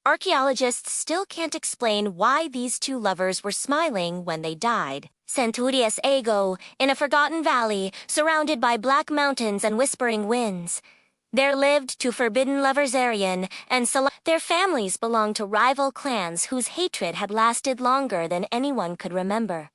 Archaeologists still can't explain why these two lovers were smiling when they died. Centurias ego, in a forgotten valley, surrounded by black mountains and whispering winds. There lived two forbidden lovers, Arian and Salah. Their families belonged to rival clans whose hatred had lasted longer than anyone could remember.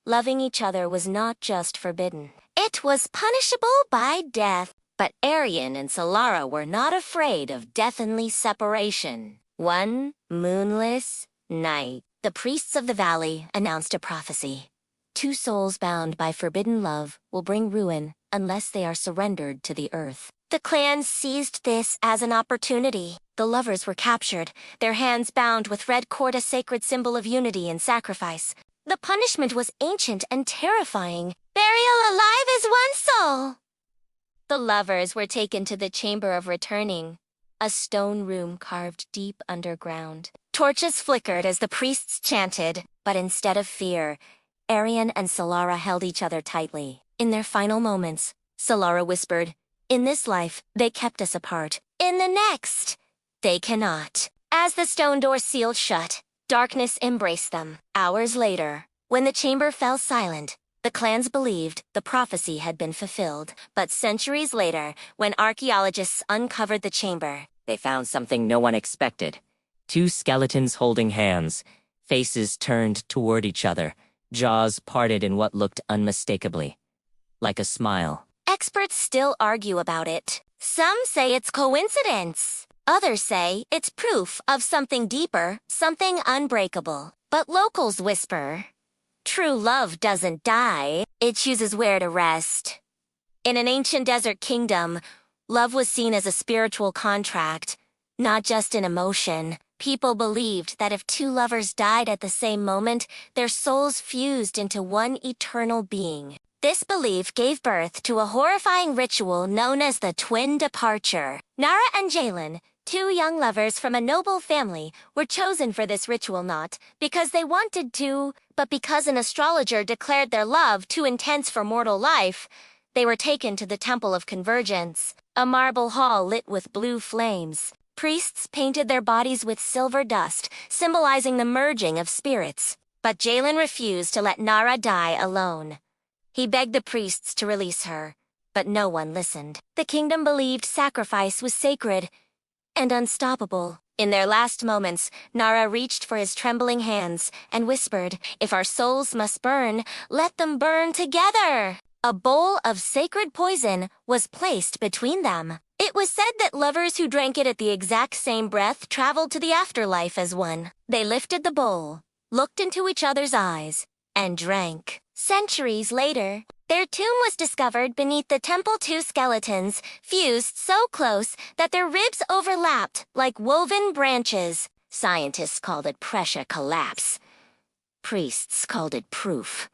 Loving each other was not just forbidden. It was punishable by death. But Arian and Solara were not afraid of deathly separation. One moonless night, the priests of the valley announced a prophecy. Two souls bound by forbidden love will bring ruin unless they are surrendered to the earth. The clans seized this as an opportunity. The lovers were captured, their hands bound with red cord, a sacred symbol of unity and sacrifice. The punishment was ancient and terrifying. Burial alive as one soul! The lovers were taken to the Chamber of Returning, a stone room carved deep underground. Torches flickered as the priests chanted, but instead of fear, Arian and Solara held each other tightly. In their final moments, Solara whispered, "In this life, they kept us apart. In the next, they cannot." As the stone door sealed shut, darkness embraced them. Hours later, when the chamber fell silent, the clans believed the prophecy had been fulfilled. But centuries later, when archaeologists uncovered the chamber, They found something no one expected. Two skeletons holding hands, faces turned toward each other, jaws parted in what looked unmistakably like a smile. experts still argue about it. Some say it's coincidence. Others say it's proof of something deeper, something unbreakable. But locals whisper, true love doesn't die, it chooses where to rest. In an ancient desert kingdom, love was seen as a spiritual contract, not just an emotion. People believed that if two lovers died at the same moment, their souls fused into one eternal being. This belief gave birth to a horrifying ritual known as the twin departure. Nara and Jalen, two young lovers from a noble family, were chosen for this ritual not because they wanted to, but because an astrologer declared their love too intense for mortal life. They were taken to the Temple of Convergence, a marble hall lit with blue flames. Priests painted their bodies with silver dust, symbolizing the merging of spirits. But Jalen refused to let Nara die alone. He begged the priests to release her, but no one listened. The kingdom believed sacrifice was sacred and unstoppable. In their last moments, Nara reached for his trembling hands and whispered, "If our souls must burn, let them burn together." A bowl of sacred poison was placed between them. It was said that lovers who drank it at the exact same breath traveled to the afterlife as one. They lifted the bowl, looked into each other's eyes, and drank. Centuries later, their tomb was discovered beneath the temple. Two skeletons, fused so close that their ribs overlapped like woven branches. Scientists called it pressure collapse. Priests called it proof.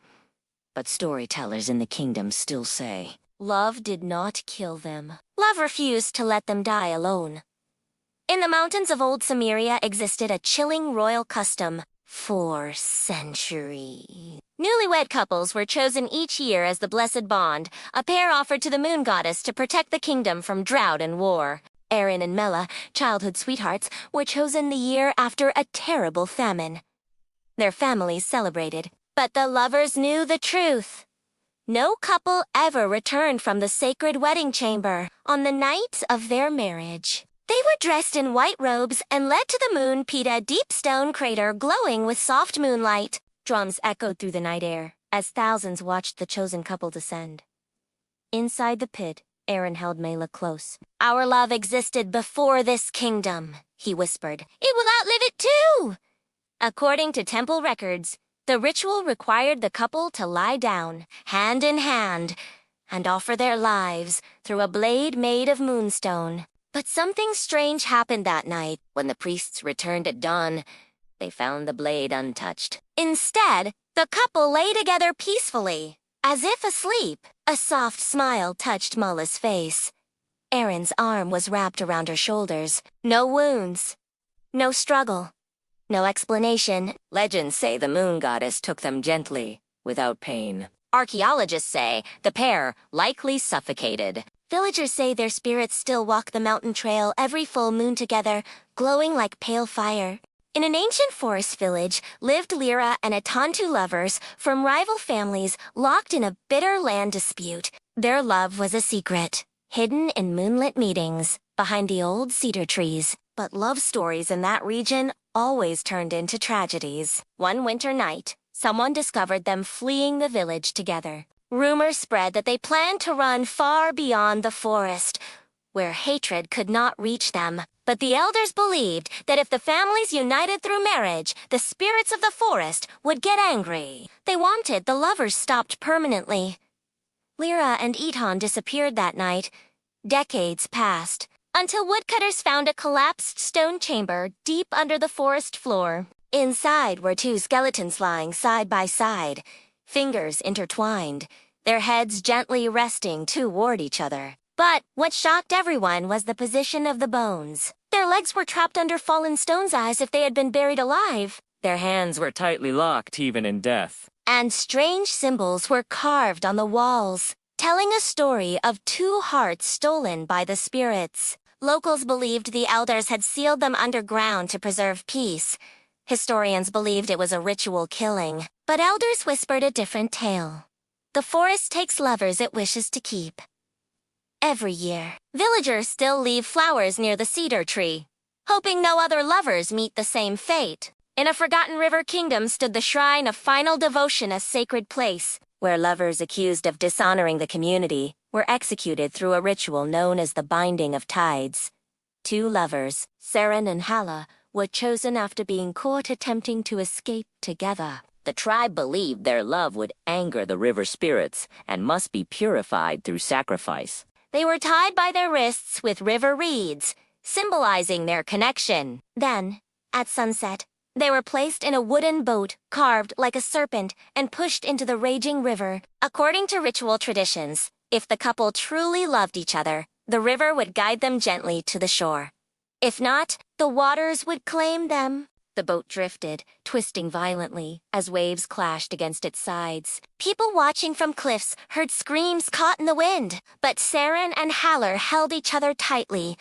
But storytellers in the kingdom still say, love did not kill them. Love refused to let them die alone. In the mountains of old Samaria existed a chilling royal custom. For centuries, newlywed couples were chosen each year as the blessed bond, a pair offered to the moon goddess to protect the kingdom from drought and war. Aaron and Mela, childhood sweethearts, were chosen the year after a terrible famine. Their families celebrated, but the lovers knew the truth. No couple ever returned from the sacred wedding chamber on the night of their marriage. They were dressed in white robes and led to the moon pit, a deep stone crater glowing with soft moonlight. Drums echoed through the night air as thousands watched the chosen couple descend. Inside the pit, Aaron held Mela close. "Our love existed before this kingdom," he whispered. "It will outlive it too." According to temple records, the ritual required the couple to lie down, hand in hand, and offer their lives through a blade made of moonstone. But something strange happened that night. When the priests returned at dawn, they found the blade untouched. Instead, the couple lay together peacefully, as if asleep. A soft smile touched Mela's face. Aaron's arm was wrapped around her shoulders. No wounds, no struggle, no explanation. Legends say the moon goddess took them gently, without pain. Archaeologists say the pair likely suffocated. Villagers say their spirits still walk the mountain trail every full moon together, glowing like pale fire. In an ancient forest village lived Lyra and a Tantu lovers from rival families locked in a bitter land dispute. Their love was a secret, hidden in moonlit meetings behind the old cedar trees. But love stories in that region always turned into tragedies. One winter night, someone discovered them fleeing the village together. Rumors spread that they planned to run far beyond the forest, where hatred could not reach them. But the elders believed that if the families united through marriage, the spirits of the forest would get angry. They wanted the lovers stopped permanently. Lyra and Eton disappeared that night. Decades passed, until woodcutters found a collapsed stone chamber deep under the forest floor. Inside were two skeletons lying side by side, fingers intertwined, their heads gently resting toward each other. But what shocked everyone was the position of the bones. Their legs were trapped under fallen stones as if they had been buried alive. Their hands were tightly locked even in death. And strange symbols were carved on the walls, telling a story of two hearts stolen by the spirits. Locals believed the elders had sealed them underground to preserve peace. Historians believed it was a ritual killing, but elders whispered a different tale. The forest takes lovers it wishes to keep. Every year, villagers still leave flowers near the cedar tree, hoping no other lovers meet the same fate. In a forgotten river kingdom stood the shrine of final devotion, a sacred place, where lovers accused of dishonoring the community were executed through a ritual known as the binding of tides. Two lovers, Seren and Hala, were chosen after being caught attempting to escape together. The tribe believed their love would anger the river spirits and must be purified through sacrifice. They were tied by their wrists with river reeds, symbolizing their connection. Then, at sunset, they were placed in a wooden boat carved like a serpent and pushed into the raging river. According to ritual traditions, if the couple truly loved each other, the river would guide them gently to the shore. If not, the waters would claim them. The boat drifted, twisting violently as waves clashed against its sides. People watching from cliffs heard screams caught in the wind, but Seren and Haller held each other tightly,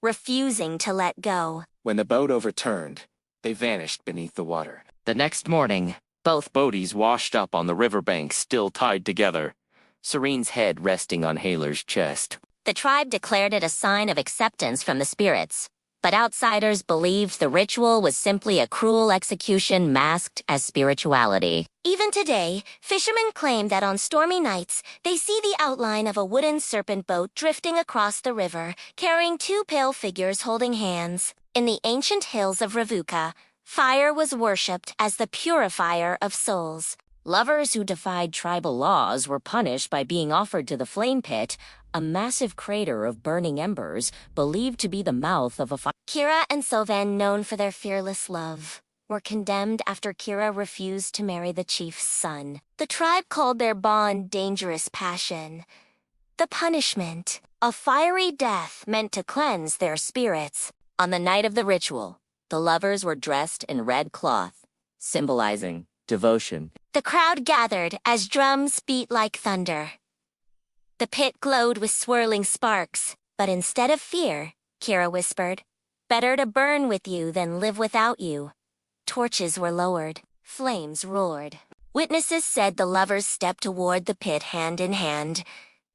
refusing to let go. When the boat overturned, they vanished beneath the water. The next morning, Both boaties washed up on the riverbank, still tied together, Serene's head resting on Haler's chest. The tribe declared it a sign of acceptance from the spirits, but outsiders believed the ritual was simply a cruel execution masked as spirituality. Even today, fishermen claim that on stormy nights, they see the outline of a wooden serpent boat drifting across the river, carrying two pale figures holding hands. In the ancient hills of Ravuka, fire was worshipped as the purifier of souls. Lovers who defied tribal laws were punished by being offered to the flame pit, a massive crater of burning embers believed to be the mouth of a fire. Kira and Sylvan, known for their fearless love, were condemned after Kira refused to marry the chief's son. The tribe called their bond dangerous passion. The punishment, a fiery death meant to cleanse their spirits. On the night of the ritual, the lovers were dressed in red cloth, symbolizing devotion. The crowd gathered as drums beat like thunder. The pit glowed with swirling sparks, but instead of fear, Kira whispered, "Better to burn with you than live without you." Torches were lowered, flames roared. Witnesses said the lovers stepped toward the pit hand in hand,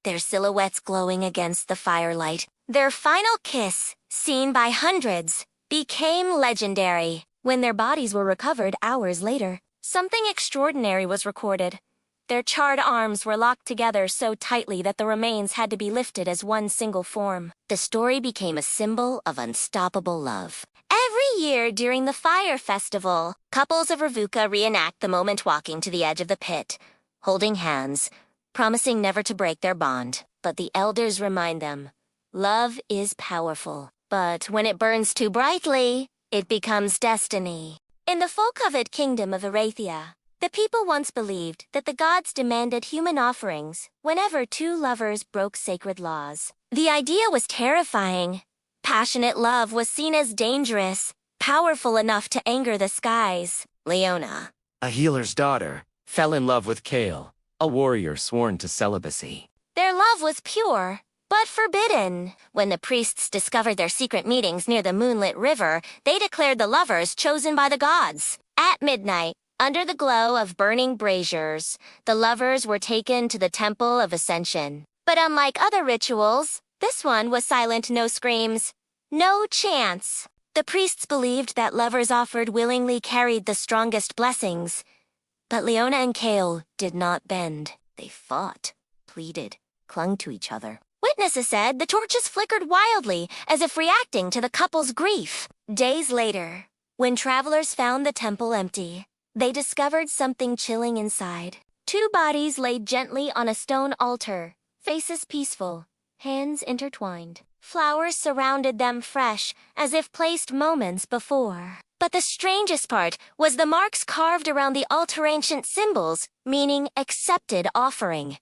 their silhouettes glowing against the firelight. Their final kiss, seen by hundreds, became legendary. When their bodies were recovered hours later, something extraordinary was recorded. Their charred arms were locked together so tightly that the remains had to be lifted as one single form. The story became a symbol of unstoppable love. Every year during the fire festival, couples of Ravuka reenact the moment walking to the edge of the pit, holding hands, promising never to break their bond. But the elders remind them, love is powerful, but when it burns too brightly, it becomes destiny. In the full-covered kingdom of Arathia, the people once believed that the gods demanded human offerings whenever two lovers broke sacred laws. The idea was terrifying. Passionate love was seen as dangerous, powerful enough to anger the skies. Leona, a healer's daughter, fell in love with Kale, a warrior sworn to celibacy. their love was pure, but forbidden. When the priests discovered their secret meetings near the moonlit river, they declared the lovers chosen by the gods. At midnight, under the glow of burning braziers, the lovers were taken to the Temple of Ascension. But unlike other rituals, this one was silent, no screams, no chants. The priests believed that lovers offered willingly carried the strongest blessings. But Leona and Kale did not bend. They fought, pleaded, clung to each other. Witnesses said the torches flickered wildly, as if reacting to the couple's grief. Days later, when travelers found the temple empty, they discovered something chilling inside. Two bodies laid gently on a stone altar, faces peaceful, hands intertwined. Flowers surrounded them fresh, as if placed moments before. But the strangest part was the marks carved around the altar, ancient symbols, meaning accepted offering.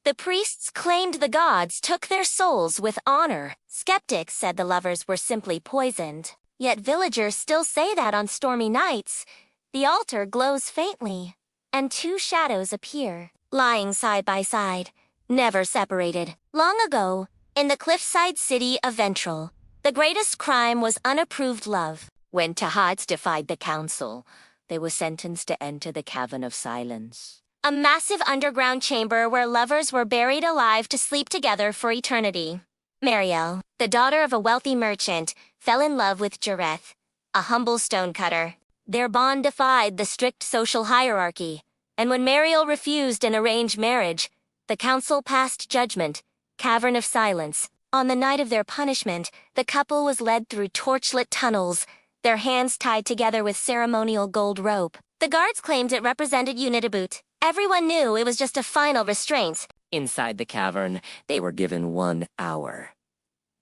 The priests claimed the gods took their souls with honor. Skeptics said the lovers were simply poisoned. Yet villagers still say that on stormy nights, the altar glows faintly, and two shadows appear, lying side by side, never separated. Long ago, in the cliffside city of Ventral, the greatest crime was unapproved love. When Tahats defied the council, they were sentenced to enter the Cavern of Silence, a massive underground chamber where lovers were buried alive to sleep together for eternity. Mariel, the daughter of a wealthy merchant, fell in love with Jareth, a humble stonecutter. Their bond defied the strict social hierarchy, and when Mariel refused an arranged marriage, the council passed judgment, Cavern of Silence. On the night of their punishment, the couple was led through torchlit tunnels, their hands tied together with ceremonial gold rope. The guards claimed it represented Unidabut. Everyone knew it was just a final restraint. Inside the cavern, they were given 1 hour.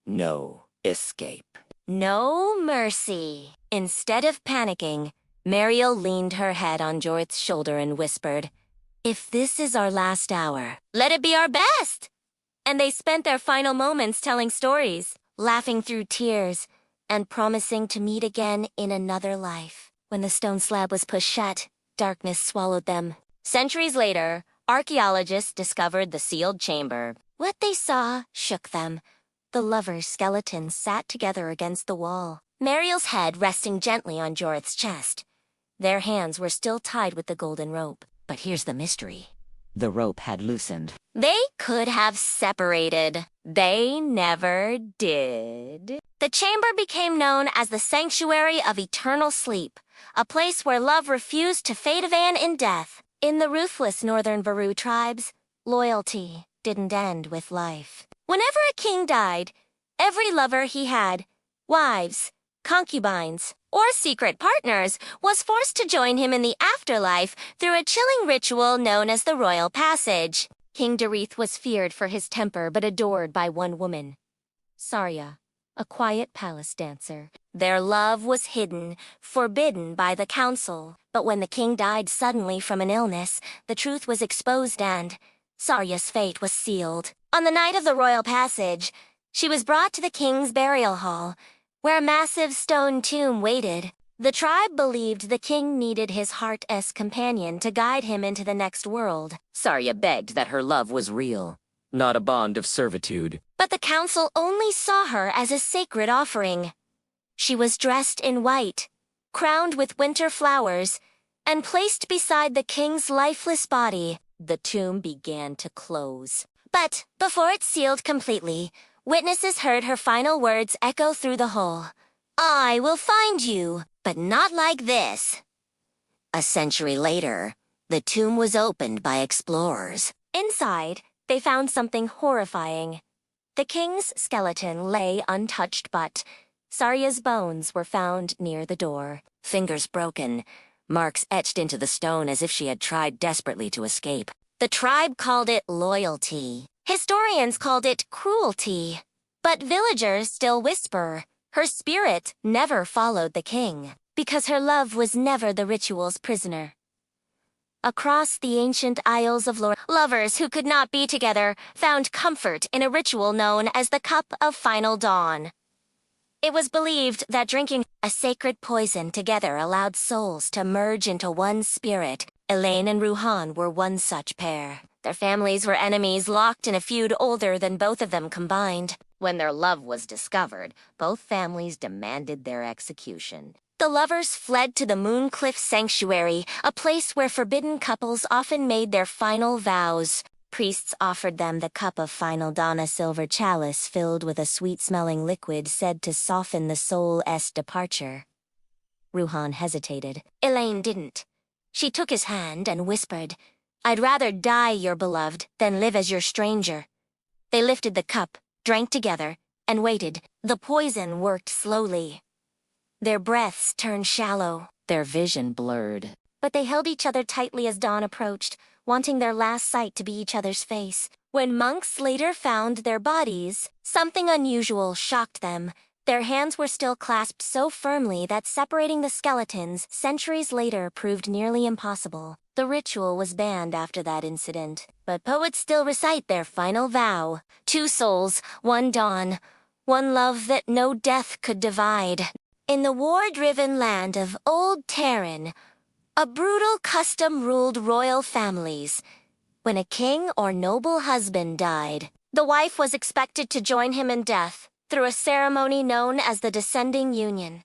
No escape. No mercy. Instead of panicking, Mariel leaned her head on Jorith's shoulder and whispered, "If this is our last hour, let it be our best!" And they spent their final moments telling stories, laughing through tears, and promising to meet again in another life. When the stone slab was pushed shut, darkness swallowed them. Centuries later, archaeologists discovered the sealed chamber. What they saw shook them. The lovers' skeletons sat together against the wall, Mariel's head resting gently on Jorith's chest. Their hands were still tied with the golden rope. But here's the mystery. The rope had loosened. They could have separated. They never did. The chamber became known as the Sanctuary of Eternal Sleep, a place where love refused to fade away in death. In the ruthless northern Varu tribes, loyalty didn't end with life. Whenever a king died, every lover he had, wives, concubines, or secret partners, was forced to join him in the afterlife through a chilling ritual known as the Royal Passage. King Darith was feared for his temper but adored by one woman, Sarya, a quiet palace dancer. Their love was hidden, forbidden by the council. But when the king died suddenly from an illness, the truth was exposed and Sarya's fate was sealed. On the night of the Royal Passage, she was brought to the king's burial hall, where a massive stone tomb waited. The tribe believed the king needed his heart-s companion to guide him into the next world. Sarya begged that her love was real, not a bond of servitude. But the council only saw her as a sacred offering. She was dressed in white, crowned with winter flowers, and placed beside the king's lifeless body. The tomb began to close. But before it sealed completely, witnesses heard her final words echo through the hole. "I will find you, but not like this." A century later, the tomb was opened by explorers. Inside, they found something horrifying. The king's skeleton lay untouched, but Sarya's bones were found near the door. Fingers broken, marks etched into the stone as if she had tried desperately to escape. The tribe called it loyalty. Historians called it cruelty. But villagers still whisper, her spirit never followed the king, because her love was never the ritual's prisoner. Across the ancient Isles of Lore, lovers who could not be together found comfort in a ritual known as the Cup of Final Dawn. It was believed that drinking a sacred poison together allowed souls to merge into one spirit. Elaine and Ruhan were one such pair. Their families were enemies locked in a feud older than both of them combined. When their love was discovered, both families demanded their execution. The lovers fled to the Mooncliff Sanctuary, a place where forbidden couples often made their final vows. Priests offered them the cup of final dawn, a silver chalice filled with a sweet-smelling liquid said to soften the soul's departure. Ruhan hesitated. Elaine didn't. She took his hand and whispered, "I'd rather die your beloved than live as your stranger." They lifted the cup, drank together, and waited. The poison worked slowly. Their breaths turned shallow, their vision blurred. But they held each other tightly as dawn approached, wanting their last sight to be each other's face. When monks later found their bodies, something unusual shocked them. Their hands were still clasped so firmly that separating the skeletons centuries later proved nearly impossible. The ritual was banned after that incident, but poets still recite their final vow. 2 souls, 1 dawn, 1 love that no death could divide. In the war-driven land of Old Terran, a brutal custom ruled royal families. When a king or noble husband died, the wife was expected to join him in death through a ceremony known as the Descending Union.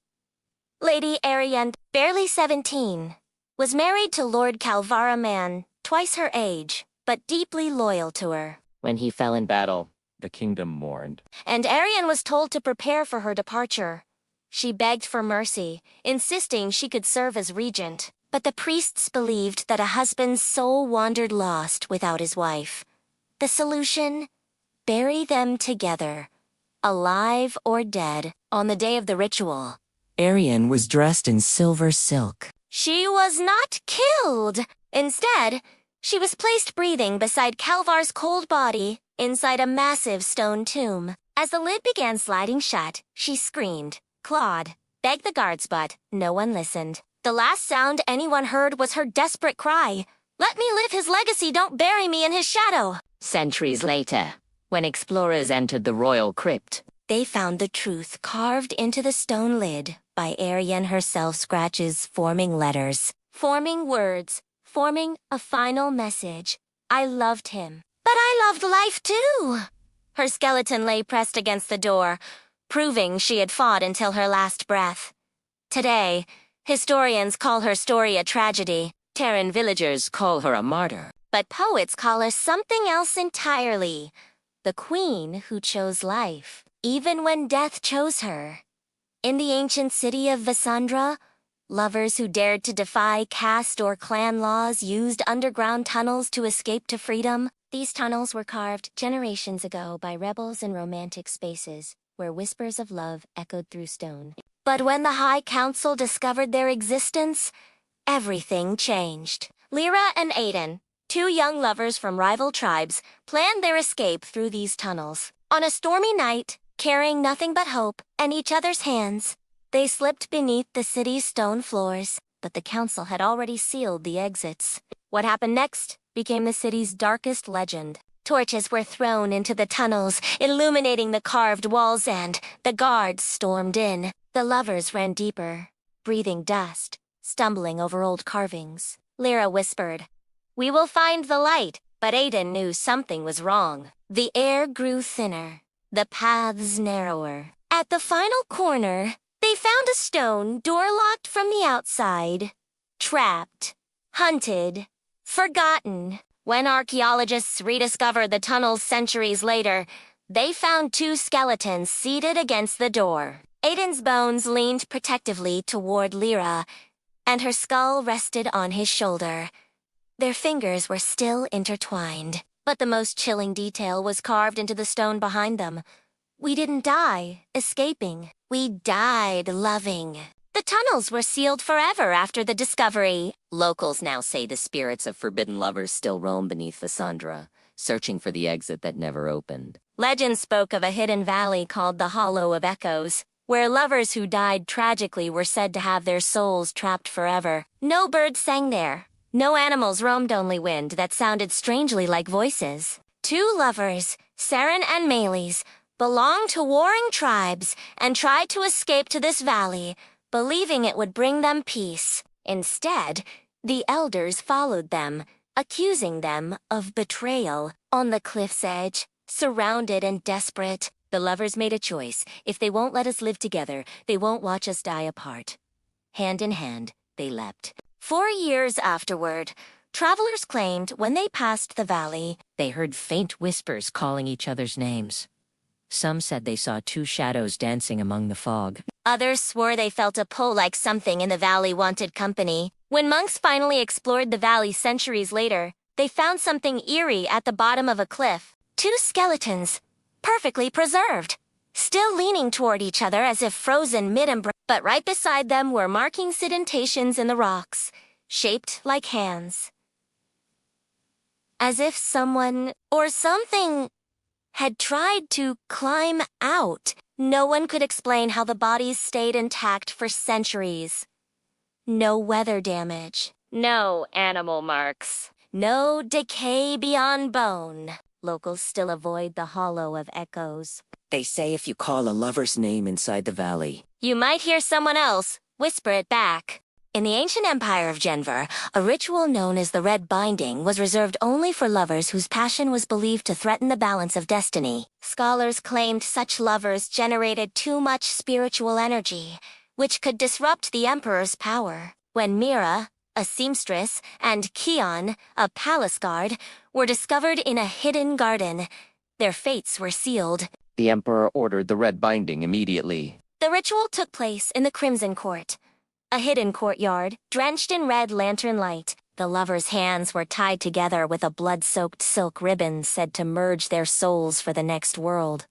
Lady Ariane, barely 17, was married to Lord Calvara, man twice her age, but deeply loyal to her. When he fell in battle, The kingdom mourned. And Ariane was told to prepare for her departure. She begged for mercy, insisting she could serve as regent. But the priests believed that a husband's soul wandered lost without his wife. The solution? Bury them together, alive or dead, on the day of the ritual. Arian was dressed in silver silk. She was not killed. Instead, she was placed breathing beside Calvar's cold body inside a massive stone tomb. As the lid began sliding shut, she screamed, clawed, begged the guards, but no one listened. The last sound anyone heard was her desperate cry, "Let me live his legacy, don't bury me in his shadow." Centuries later, when explorers entered the royal crypt, They found the truth carved into the stone lid by Ariane herself, scratches forming letters, forming words, forming a final message. I loved him. But I loved life too. Her skeleton lay pressed against the door, proving she had fought until her last breath. Today, historians call her story a tragedy. Terran villagers call her a martyr. But poets call her something else entirely. The queen who chose life, even when death chose her. In the ancient city of Vassandra, lovers who dared to defy caste or clan laws used underground tunnels to escape to freedom. These tunnels were carved generations ago by rebels in romantic spaces, where whispers of love echoed through stone. But when the High Council discovered their existence, everything changed. Lyra and Aiden, 2 young lovers from rival tribes, planned their escape through these tunnels. On a stormy night, carrying nothing but hope and each other's hands, they slipped beneath the city's stone floors, but the council had already sealed the exits. What happened next became the city's darkest legend. Torches were thrown into the tunnels, illuminating the carved walls, and the guards stormed in. The lovers ran deeper, breathing dust, stumbling over old carvings. Lyra whispered, "We will find the light," but Aiden knew something was wrong. The air grew thinner, the paths narrower. At the final corner, they found a stone door locked from the outside. Trapped, hunted, forgotten. When archaeologists rediscovered the tunnels centuries later, they found 2 skeletons seated against the door. Aiden's bones leaned protectively toward Lyra, and her skull rested on his shoulder. Their fingers were still intertwined, but the most chilling detail was carved into the stone behind them. We didn't die, escaping. We died loving. The tunnels were sealed forever after the discovery. Locals now say the spirits of forbidden lovers still roam beneath Vassandra, searching for the exit that never opened. Legend spoke of a hidden valley called the Hollow of Echoes, where lovers who died tragically were said to have their souls trapped forever. No birds sang there. No animals roamed, only wind that sounded strangely like voices. 2 lovers, Saren and Meles, belonged to warring tribes and tried to escape to this valley, believing it would bring them peace. Instead, the elders followed them, accusing them of betrayal. On the cliff's edge, surrounded and desperate, the lovers made a choice. If they won't let us live together, they won't watch us die apart. Hand in hand, they leapt. 4 years afterward, travelers claimed when they passed the valley, They heard faint whispers calling each other's names. Some said they saw 2 shadows dancing among the fog. others swore they felt a pull like something in the valley wanted company. When monks finally explored the valley centuries later, they found something eerie at the bottom of a cliff. 2 skeletons, perfectly preserved, still leaning toward each other as if frozen mid-embrace. But right beside them were marking indentations in the rocks, shaped like hands. As if someone or something had tried to climb out. No one could explain how the bodies stayed intact for centuries. No weather damage. No animal marks. No decay beyond bone. Locals still avoid the hollow of echoes. They say if you call a lover's name inside the valley, You might hear someone else whisper it back. In the ancient empire of Denver, a ritual known as the Red Binding was reserved only for lovers whose passion was believed to threaten the balance of destiny. Scholars claimed such lovers generated too much spiritual energy, which could disrupt the emperor's power. When Mira, a seamstress, and Keon, a palace guard, were discovered in a hidden garden, their fates were sealed. The Emperor ordered the red binding immediately. The ritual took place in the Crimson Court, a hidden courtyard, drenched in red lantern light. The lovers' hands were tied together with a blood-soaked silk ribbon said to merge their souls for the next world.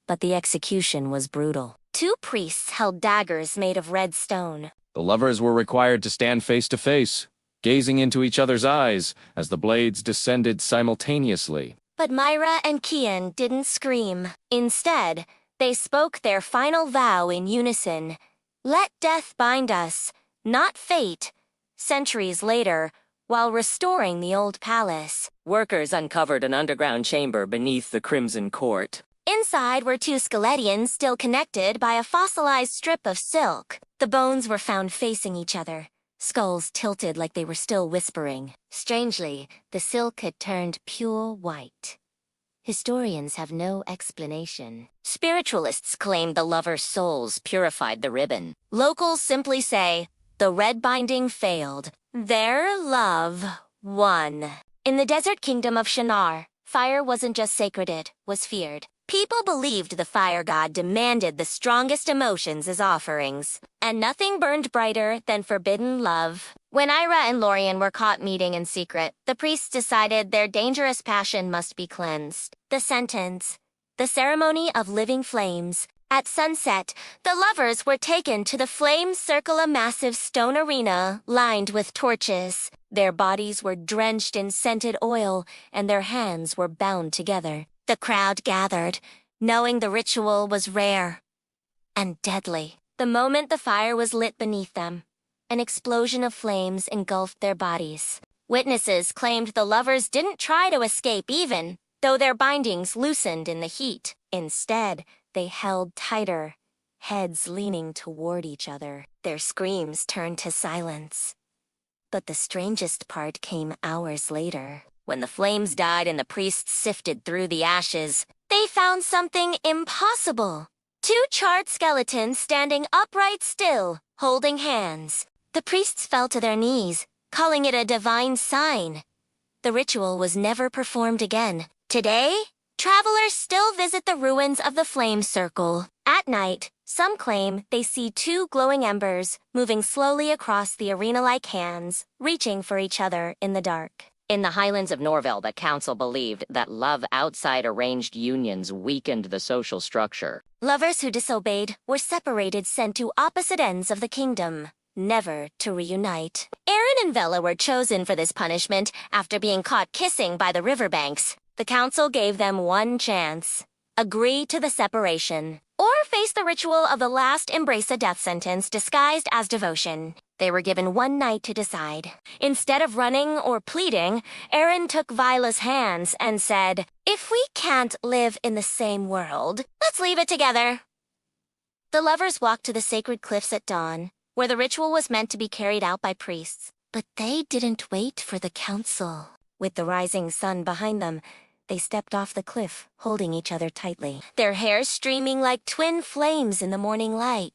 But the execution was brutal. 2 priests held daggers made of red stone. The lovers were required to stand face to face, gazing into each other's eyes as the blades descended simultaneously. But Myra and Kian didn't scream. Instead, they spoke their final vow in unison. Let death bind us, not fate. Centuries later, while restoring the old palace, workers uncovered an underground chamber beneath the Crimson Court. inside were 2 skeletons still connected by a fossilized strip of silk. The bones were found facing each other, skulls tilted like they were still whispering. Strangely, the silk had turned pure white. Historians have no explanation. Spiritualists claim the lovers' souls purified the ribbon. Locals simply say, the red binding failed. Their love won. In the desert kingdom of Shinar, fire wasn't just sacred, it was feared. People believed the fire god demanded the strongest emotions as offerings, and nothing burned brighter than forbidden love. When Ira and Lorien were caught meeting in secret, the priests decided their dangerous passion must be cleansed. The sentence, the ceremony of living flames. At sunset, the lovers were taken to the flames circle, a massive stone arena lined with torches. Their bodies were drenched in scented oil, and their hands were bound together. The crowd gathered, knowing the ritual was rare and deadly. The moment the fire was lit beneath them, an explosion of flames engulfed their bodies. Witnesses claimed the lovers didn't try to escape even, though their bindings loosened in the heat. Instead, they held tighter, heads leaning toward each other. Their screams turned to silence. But the strangest part came hours later. When the flames died and the priests sifted through the ashes, they found something impossible. 2 charred skeletons standing upright still, holding hands. The priests fell to their knees, calling it a divine sign. The ritual was never performed again. Today, travelers still visit the ruins of the flame circle. At night, some claim they see 2 glowing embers moving slowly across the arena like hands, reaching for each other in the dark. In the highlands of Norville, the council believed that love outside arranged unions weakened the social structure. Lovers who disobeyed were separated, sent to opposite ends of the kingdom, never to reunite. Aaron and Vela were chosen for this punishment after being caught kissing by the riverbanks. The council gave them one chance: agree to the separation, or face the ritual of the last embrace, a death sentence disguised as devotion. They were given one night to decide. Instead of running or pleading, Aaron took Vila's hands and said, "If we can't live in the same world, let's leave it together." The lovers walked to the sacred cliffs at dawn, where the ritual was meant to be carried out by priests. But they didn't wait for the council. With the rising sun behind them, they stepped off the cliff, holding each other tightly, their hair streaming like twin flames in the morning light.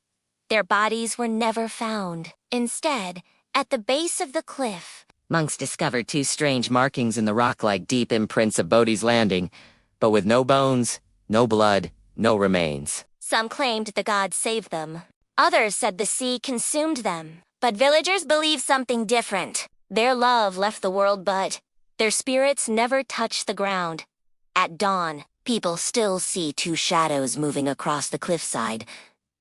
Their bodies were never found. Instead, at the base of the cliff, Monks discovered two strange markings in the rock like deep imprints of Bodhi's landing, but with no bones, no blood, no remains. some claimed the gods saved them. Others said the sea consumed them. But villagers believe something different. Their love left the world, but their spirits never touched the ground. At dawn, people still see two shadows moving across the cliffside,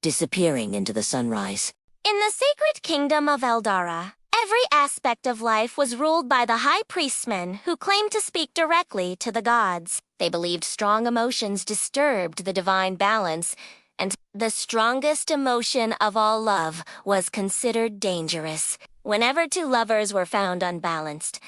disappearing into the sunrise. In the sacred kingdom of Eldara, every aspect of life was ruled by the high priestmen who claimed to speak directly to the gods. They believed strong emotions disturbed the divine balance, and the strongest emotion of all, love, was considered dangerous. Whenever two lovers were found unbalanced,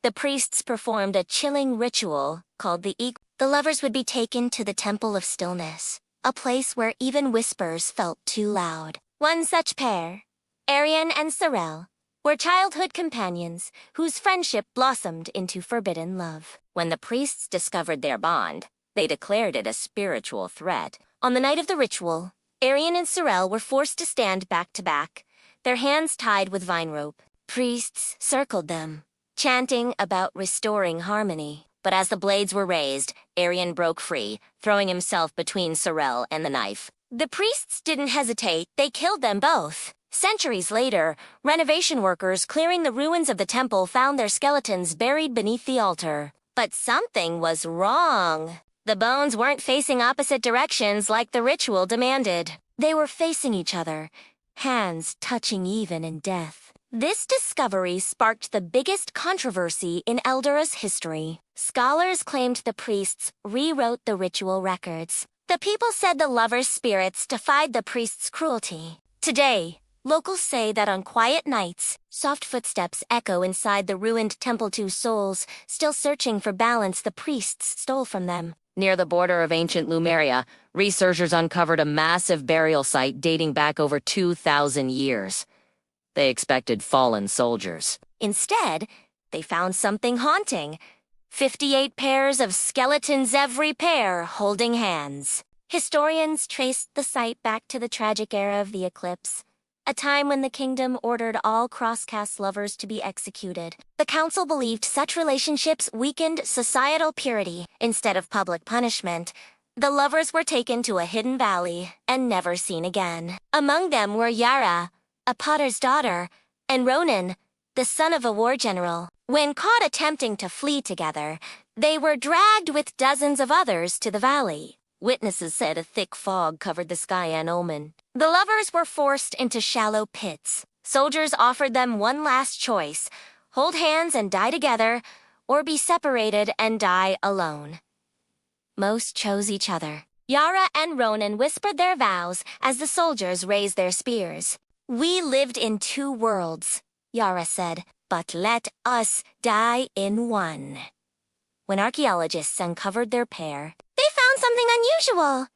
the priests performed a chilling ritual called the The lovers would be taken to the Temple of Stillness, a place where even whispers felt too loud. One such pair, Arian and Sorel, were childhood companions whose friendship blossomed into forbidden love. When the priests discovered their bond, they declared it a spiritual threat. On the night of the ritual, Arian and Sorel were forced to stand back to back, their hands tied with vine rope. Priests circled them, chanting about restoring harmony. But as the blades were raised, Arian broke free, throwing himself between Sorel and the knife. The priests didn't hesitate, they killed them both. Centuries later, renovation workers clearing the ruins of the temple found their skeletons buried beneath the altar. But something was wrong. The bones weren't facing opposite directions like the ritual demanded. They were facing each other, hands touching even in death. This discovery sparked the biggest controversy in Eldara's history. Scholars claimed the priests rewrote the ritual records. The people said the lovers' spirits defied the priests' cruelty. Today, locals say that on quiet nights, soft footsteps echo inside the ruined temple. Two souls, still searching for balance the priests stole from them. Near the border of ancient Lumeria, researchers uncovered a massive burial site dating back over 2,000 years. They expected fallen soldiers. Instead, they found something haunting. 58 pairs of skeletons, every pair holding hands. Historians traced the site back to the tragic era of the eclipse, a time when the kingdom ordered all cross-caste lovers to be executed. The council believed such relationships weakened societal purity. Instead of public punishment, the lovers were taken to a hidden valley and never seen again. Among them were Yara, a potter's daughter, and Ronan, the son of a war general. When caught attempting to flee together, they were dragged with dozens of others to the valley. Witnesses said a thick fog covered the sky and omen. The lovers were forced into shallow pits. Soldiers offered them one last choice: hold hands and die together, or be separated and die alone. Most chose each other. Yara and Ronan whispered their vows as the soldiers raised their spears. "We lived in two worlds," Yara said, "but let us die in one." When archaeologists uncovered their pair, they found something unusual.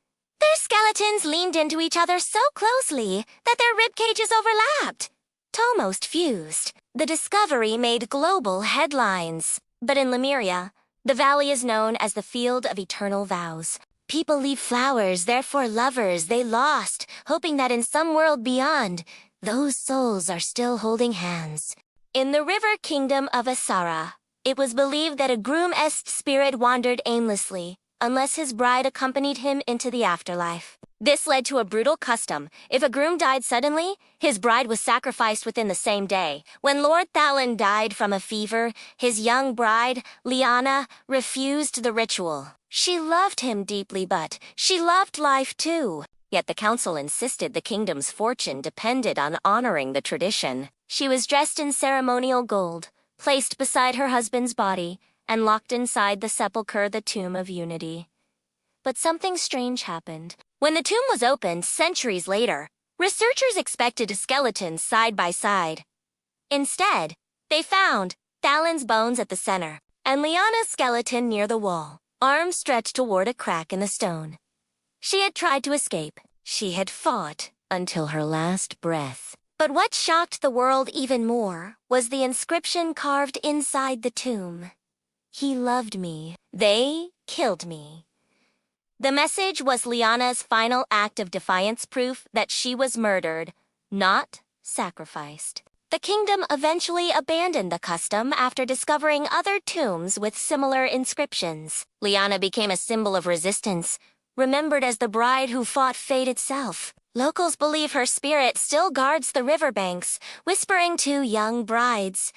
Their skeletons leaned into each other so closely that their rib cages overlapped, almost fused. The discovery made global headlines. But in Lemuria, the valley is known as the Field of Eternal Vows. People leave flowers there for lovers they lost, hoping that in some world beyond, those souls are still holding hands. In the river kingdom of Asara, it was believed that a groom-esque spirit wandered aimlessly, unless his bride accompanied him into the afterlife. This led to a brutal custom. If a groom died suddenly, his bride was sacrificed within the same day. When Lord Thalin died from a fever, his young bride, Liana, refused the ritual. She loved him deeply, but she loved life too. Yet the council insisted the kingdom's fortune depended on honoring the tradition. She was dressed in ceremonial gold, placed beside her husband's body, and locked inside the sepulchre, the Tomb of Unity. But something strange happened. When the tomb was opened centuries later, researchers expected skeletons side by side. Instead, they found Thalin's bones at the center, and Liana's skeleton near the wall, arms stretched toward a crack in the stone. She had tried to escape. She had fought until her last breath. But what shocked the world even more was the inscription carved inside the tomb. He loved me. They killed me. The message was Lyanna's final act of defiance, proof that she was murdered, not sacrificed. The kingdom eventually abandoned the custom after discovering other tombs with similar inscriptions. Lyanna became a symbol of resistance, remembered as the bride who fought fate itself. Locals believe her spirit still guards the riverbanks, whispering to young brides,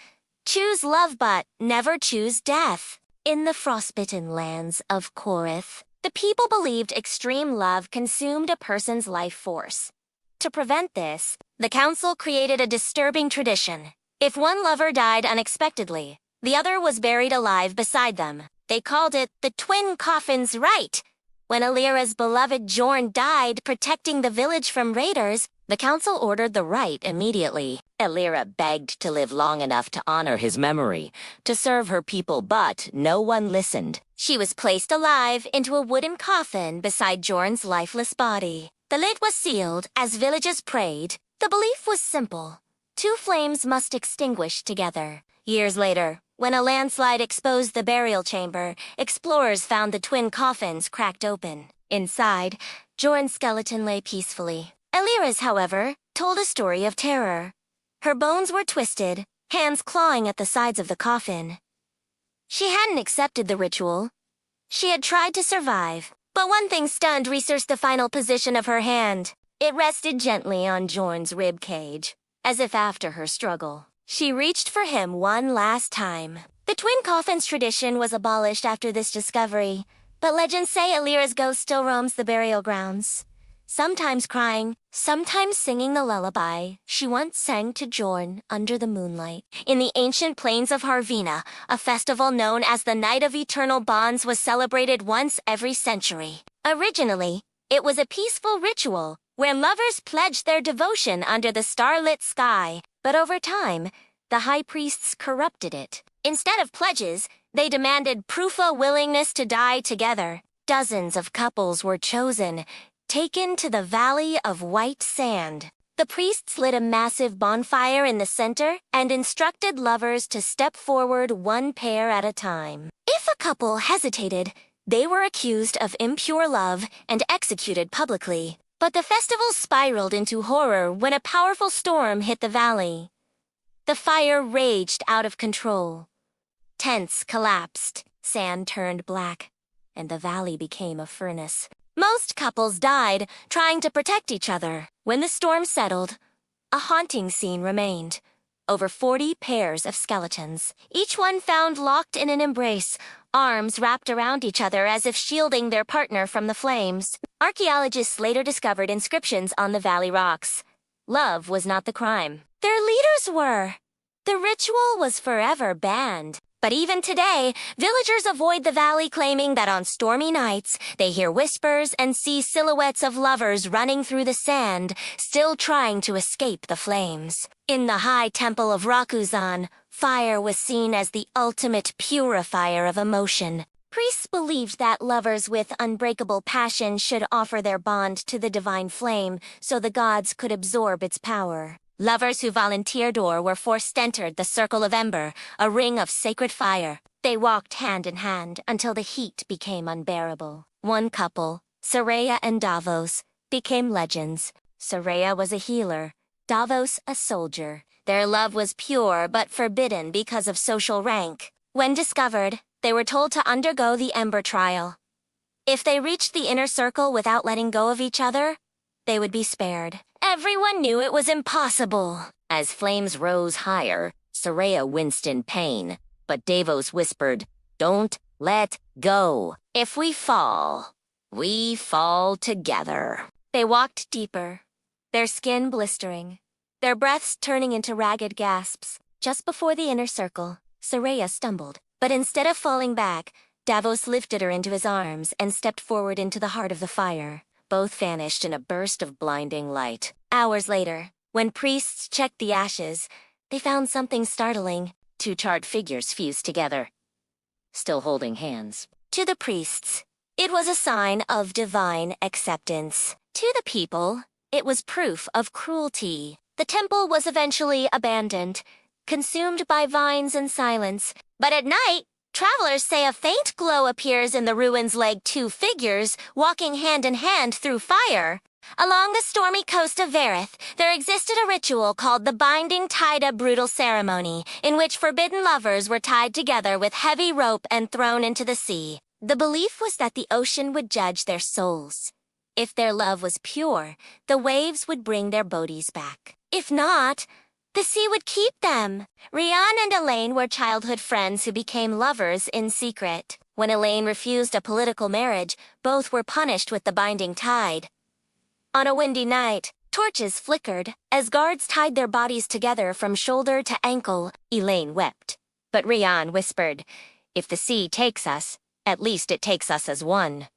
"Choose love but never choose death." In the frostbitten lands of Korith, the people believed extreme love consumed a person's life force. To prevent this, the council created a disturbing tradition. If one lover died unexpectedly, the other was buried alive beside them. They called it the twin coffins rite. When Alira's beloved Jorn died protecting the village from raiders, the council ordered the rite immediately. Alira begged to live long enough to honor his memory, to serve her people, but no one listened. She was placed alive into a wooden coffin beside Jorn's lifeless body. The lid was sealed as villagers prayed. The belief was simple. Two flames must extinguish together. Years later, when a landslide exposed the burial chamber, explorers found the twin coffins cracked open. Inside, Jorn's skeleton lay peacefully. Alira's, however, told a story of terror. Her bones were twisted, hands clawing at the sides of the coffin. She hadn't accepted the ritual. She had tried to survive. But one thing stunned researched the final position of her hand. It rested gently on Jorn's rib cage, as if after her struggle. She reached for him one last time. The twin coffins tradition was abolished after this discovery, but legends say Alira's ghost still roams the burial grounds. Sometimes crying, sometimes singing the lullaby she once sang to Jorn under the moonlight. In the ancient plains of Harvina, a festival known as the Night of Eternal Bonds was celebrated once every century. Originally, it was a peaceful ritual where lovers pledged their devotion under the starlit sky, but over time, the high priests corrupted it. Instead of pledges, they demanded proof of willingness to die together. Dozens of couples were chosen, taken to the Valley of White Sand. The priests lit a massive bonfire in the center and instructed lovers to step forward one pair at a time. If a couple hesitated, they were accused of impure love and executed publicly. But the festival spiraled into horror when a powerful storm hit the valley. The fire raged out of control. Tents collapsed, sand turned black, and the valley became a furnace. Most couples died trying to protect each other. When the storm settled, a haunting scene remained. Over 40 pairs of skeletons, each one found locked in an embrace, arms wrapped around each other as if shielding their partner from the flames. Archaeologists later discovered inscriptions on the valley rocks. Love was not the crime. Their leaders were. The ritual was forever banned. But even today, villagers avoid the valley, claiming that on stormy nights, they hear whispers and see silhouettes of lovers running through the sand, still trying to escape the flames. In the high temple of Rakuzan, fire was seen as the ultimate purifier of emotion. Priests believed that lovers with unbreakable passion should offer their bond to the divine flame so the gods could absorb its power. Lovers who volunteered or were forced entered the Circle of Ember, a ring of sacred fire. They walked hand in hand until the heat became unbearable. One couple, Saraya and Davos, became legends. Saraya was a healer, Davos a soldier. Their love was pure but forbidden because of social rank. When discovered, they were told to undergo the Ember trial. If they reached the inner circle without letting go of each other, they would be spared. Everyone knew it was impossible. As flames rose higher, Saraya winced in pain, but Davos whispered, "Don't let go. If we fall together." They walked deeper, their skin blistering, their breaths turning into ragged gasps. Just before the inner circle, Saraya stumbled, but instead of falling back, Davos lifted her into his arms and stepped forward into the heart of the fire. Both vanished in a burst of blinding light. Hours later, when priests checked the ashes, they found something startling. 2 charred figures fused together, still holding hands. To the priests, it was a sign of divine acceptance. To the people, it was proof of cruelty. The temple was eventually abandoned, consumed by vines and silence. But at night, travelers say a faint glow appears in the ruins like two figures walking hand in hand through fire. Along the stormy coast of Varith, there existed a ritual called the Binding Tide Brutal Ceremony, in which forbidden lovers were tied together with heavy rope and thrown into the sea. The belief was that the ocean would judge their souls. If their love was pure, the waves would bring their bodies back. If not, the sea would keep them. Rian and Elaine were childhood friends who became lovers in secret. When Elaine refused a political marriage, both were punished with the binding tide. On a windy night, torches flickered. As guards tied their bodies together from shoulder to ankle, Elaine wept. But Rian whispered, "If the sea takes us, at least it takes us as one."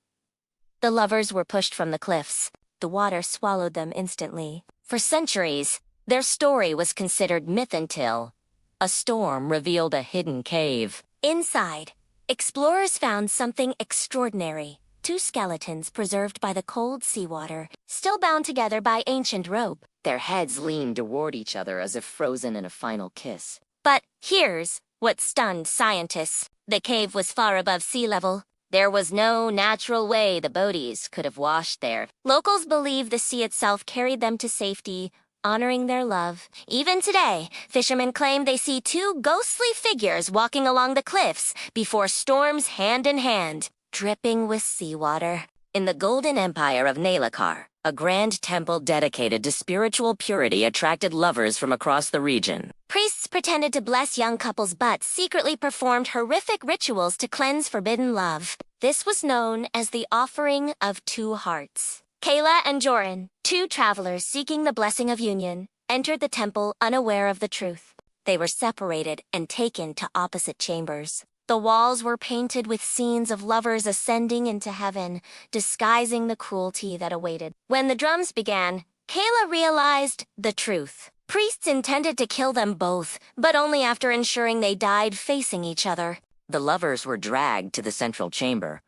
The lovers were pushed from the cliffs. The water swallowed them instantly. For centuries, their story was considered myth until a storm revealed a hidden cave. Inside, explorers found something extraordinary. Two skeletons preserved by the cold seawater, still bound together by ancient rope. Their heads leaned toward each other as if frozen in a final kiss. But here's what stunned scientists. The cave was far above sea level. There was no natural way the bodies could have washed there. Locals believe the sea itself carried them to safety, honoring their love. Even today, fishermen claim they see two ghostly figures walking along the cliffs before storms hand in hand, dripping with seawater. In the Golden Empire of Nalakar, a grand temple dedicated to spiritual purity attracted lovers from across the region. Priests pretended to bless young couples but secretly performed horrific rituals to cleanse forbidden love. This was known as the Offering of Two Hearts. Kayla and Joran, two travelers seeking the blessing of union, entered the temple unaware of the truth. They were separated and taken to opposite chambers. The walls were painted with scenes of lovers ascending into heaven, disguising the cruelty that awaited. When the drums began, Kayla realized the truth. Priests intended to kill them both, but only after ensuring they died facing each other. The lovers were dragged to the central chamber,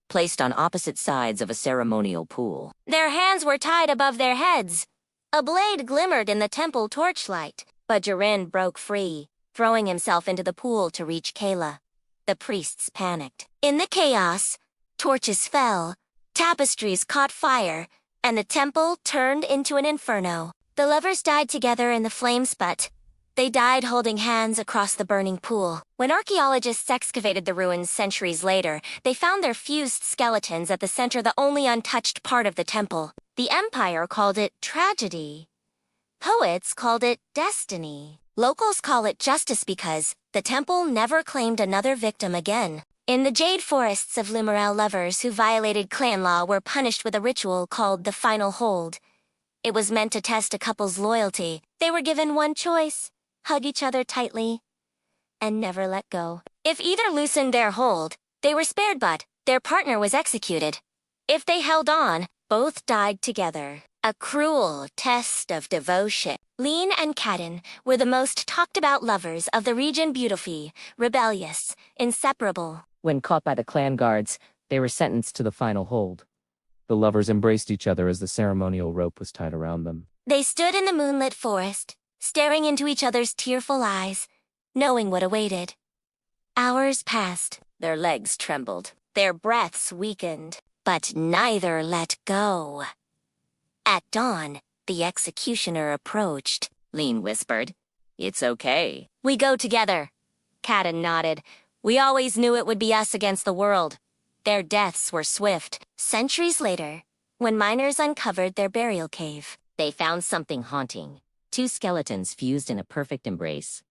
placed on opposite sides of a ceremonial pool. Their hands were tied above their heads. A blade glimmered in the temple torchlight, but Joran broke free, throwing himself into the pool to reach Kayla. The priests panicked. In the chaos, torches fell, tapestries caught fire, and the temple turned into an inferno. The lovers died together in the flames, but they died holding hands across the burning pool. When archaeologists excavated the ruins centuries later, they found their fused skeletons at the center, the only untouched part of the temple. The Empire called it tragedy. Poets called it destiny. Locals call it justice because the temple never claimed another victim again. In the jade forests of Limerel, lovers who violated clan law were punished with a ritual called the Final Hold. It was meant to test a couple's loyalty. They were given one choice: hug each other tightly and never let go. If either loosened their hold, they were spared, but their partner was executed. If they held on, both died together. A cruel test of devotion. Lean and Cadden were the most talked about lovers of the region, beautiful, rebellious, inseparable. When caught by the clan guards, they were sentenced to the final hold. The lovers embraced each other as the ceremonial rope was tied around them. They stood in the moonlit forest, staring into each other's tearful eyes, knowing what awaited. Hours passed. Their legs trembled. Their breaths weakened. But neither let go. At dawn, the executioner approached. Lean whispered, "It's okay. We go together." Cadden nodded. "We always knew it would be us against the world." Their deaths were swift. Centuries later, when miners uncovered their burial cave, they found something haunting. Two skeletons fused in a perfect embrace.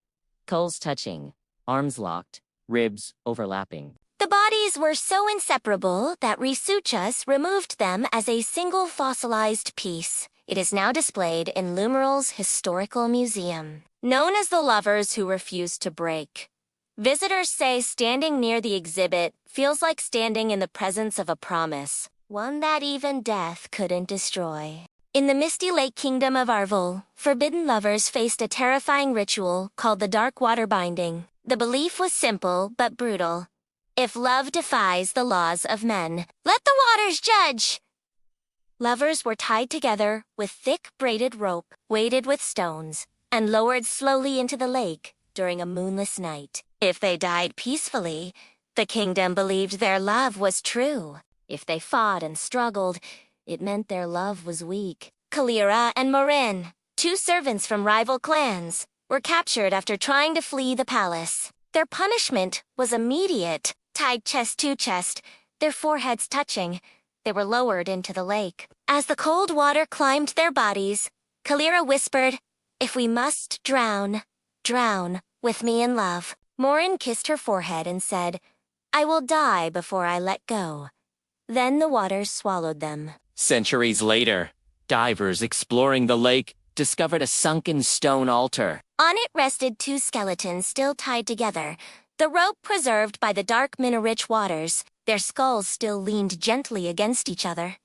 Skulls touching, arms locked, ribs overlapping. The bodies were so inseparable that Risuchus removed them as a single fossilized piece. It is now displayed in Lumeral's Historical Museum. Known as the lovers who refused to break. Visitors say standing near the exhibit feels like standing in the presence of a promise, one that even death couldn't destroy. In the misty lake kingdom of Arvel, forbidden lovers faced a terrifying ritual called the Dark Water Binding. The belief was simple but brutal. If love defies the laws of men, let the waters judge. Lovers were tied together with thick braided rope, weighted with stones, and lowered slowly into the lake during a moonless night. If they died peacefully, the kingdom believed their love was true. If they fought and struggled, it meant their love was weak. Kalira and Marin, two servants from rival clans, were captured after trying to flee the palace. Their punishment was immediate. Tied chest to chest, their foreheads touching, they were lowered into the lake. As the cold water climbed their bodies, Kalira whispered, "If we must drown, drown with me in love." Morin kissed her forehead and said, "I will die before I let go." Then the waters swallowed them. Centuries later, divers exploring the lake discovered a sunken stone altar. On it rested two skeletons still tied together, the rope preserved by the dark mineral-rich waters. Their skulls still leaned gently against each other.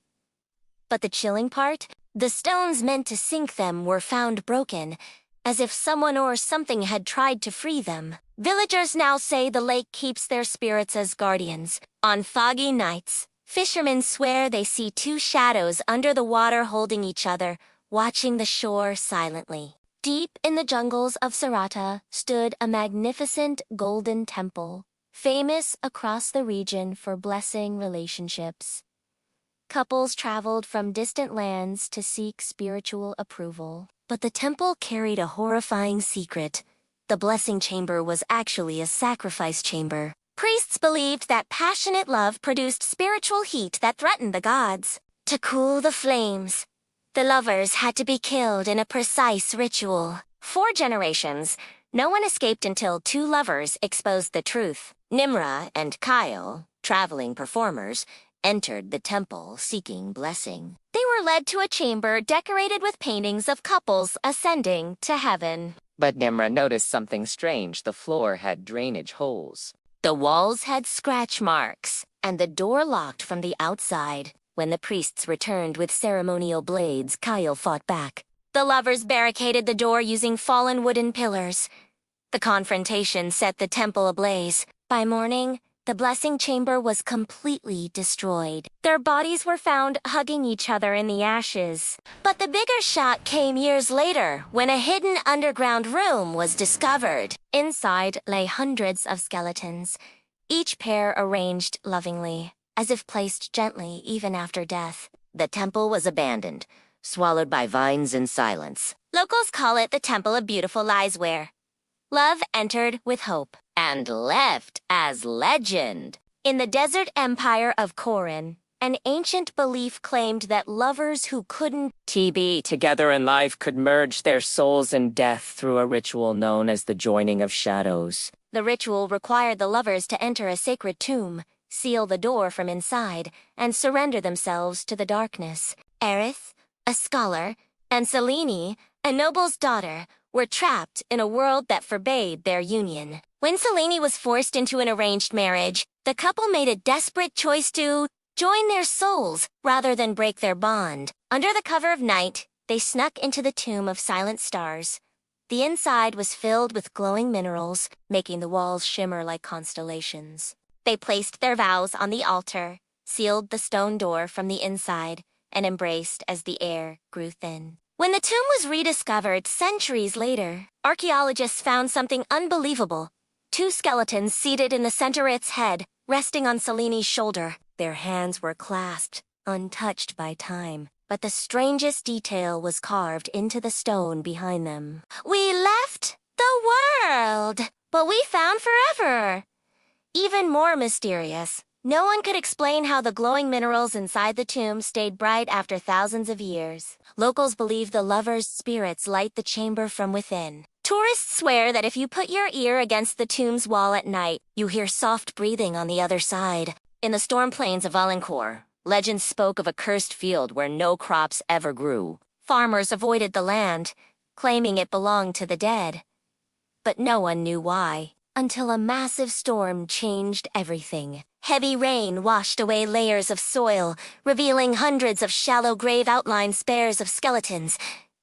But the chilling part? The stones meant to sink them were found broken, as if someone or something had tried to free them. Villagers now say the lake keeps their spirits as guardians. On foggy nights, fishermen swear they see two shadows under the water holding each other, watching the shore silently. Deep in the jungles of Sarata stood a magnificent golden temple, famous across the region for blessing relationships. Couples traveled from distant lands to seek spiritual approval. But the temple carried a horrifying secret. The blessing chamber was actually a sacrifice chamber. Priests believed that passionate love produced spiritual heat that threatened the gods. To cool the flames, the lovers had to be killed in a precise ritual. 4 generations, no one escaped until 2 lovers exposed the truth. Nimra and Kyle, traveling performers, entered the temple seeking blessing. They were led to a chamber decorated with paintings of couples ascending to heaven. But Nimra noticed something strange. The floor had drainage holes. The walls had scratch marks, and the door locked from the outside. When the priests returned with ceremonial blades, Kyle fought back. The lovers barricaded the door using fallen wooden pillars. The confrontation set the temple ablaze. By morning, the blessing chamber was completely destroyed. Their bodies were found hugging each other in the ashes. But the bigger shock came years later, when a hidden underground room was discovered. Inside lay hundreds of skeletons, each pair arranged lovingly, as if placed gently even after death. The temple was abandoned, swallowed by vines in silence. Locals call it the Temple of Beautiful Lies, where love entered with hope and left as legend. In the desert empire of Korin, an ancient belief claimed that lovers who couldn't be together in life could merge their souls in death through a ritual known as the joining of shadows. The ritual required the lovers to enter a sacred tomb, seal the door from inside, and surrender themselves to the darkness. Aerith, a scholar, and Selene, a noble's daughter, were trapped in a world that forbade their union. When Selene was forced into an arranged marriage, the couple made a desperate choice to join their souls rather than break their bond. Under the cover of night, they snuck into the tomb of silent stars. The inside was filled with glowing minerals, making the walls shimmer like constellations. They placed their vows on the altar, sealed the stone door from the inside, and embraced as the air grew thin. When the tomb was rediscovered centuries later, archaeologists found something unbelievable. 2 skeletons seated in the center of its head, resting on Selene's shoulder. Their hands were clasped, untouched by time. But the strangest detail was carved into the stone behind them. "We left the world, but we found forever." Even more mysterious, no one could explain how the glowing minerals inside the tomb stayed bright after thousands of years. Locals believe the lovers' spirits light the chamber from within. Tourists swear that if you put your ear against the tomb's wall at night, you hear soft breathing on the other side. In the storm plains of Valancourt, legends spoke of a cursed field where no crops ever grew. Farmers avoided the land, claiming it belonged to the dead. But no one knew why, until a massive storm changed everything. Heavy rain washed away layers of soil, revealing hundreds of shallow grave outline spares of skeletons,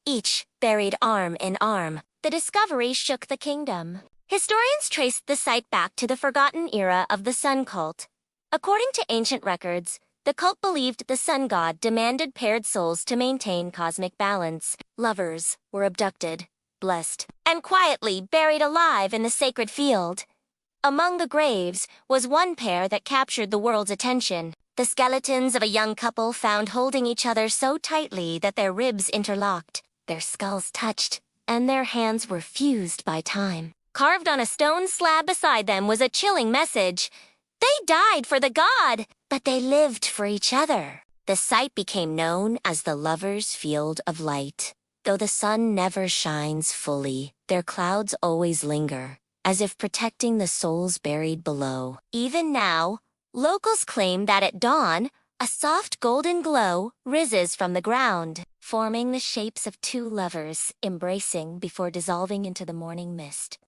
each buried arm in arm. The discovery shook the kingdom. Historians traced the site back to the forgotten era of the Sun cult. According to ancient records, The cult believed the sun god demanded paired souls to maintain cosmic balance. Lovers were abducted, blessed, and quietly buried alive in the sacred field. Among the graves was one pair that captured the world's attention. The skeletons of a young couple found holding each other so tightly that their ribs interlocked, their skulls touched, and their hands were fused by time. Carved on a stone slab beside them was a chilling message. They died for the god, but they lived for each other. The site became known as the Lovers' Field of Light. Though the sun never shines fully, their clouds always linger, as if protecting the souls buried below. Even now, locals claim that at dawn, a soft golden glow rises from the ground, forming the shapes of two lovers embracing before dissolving into the morning mist.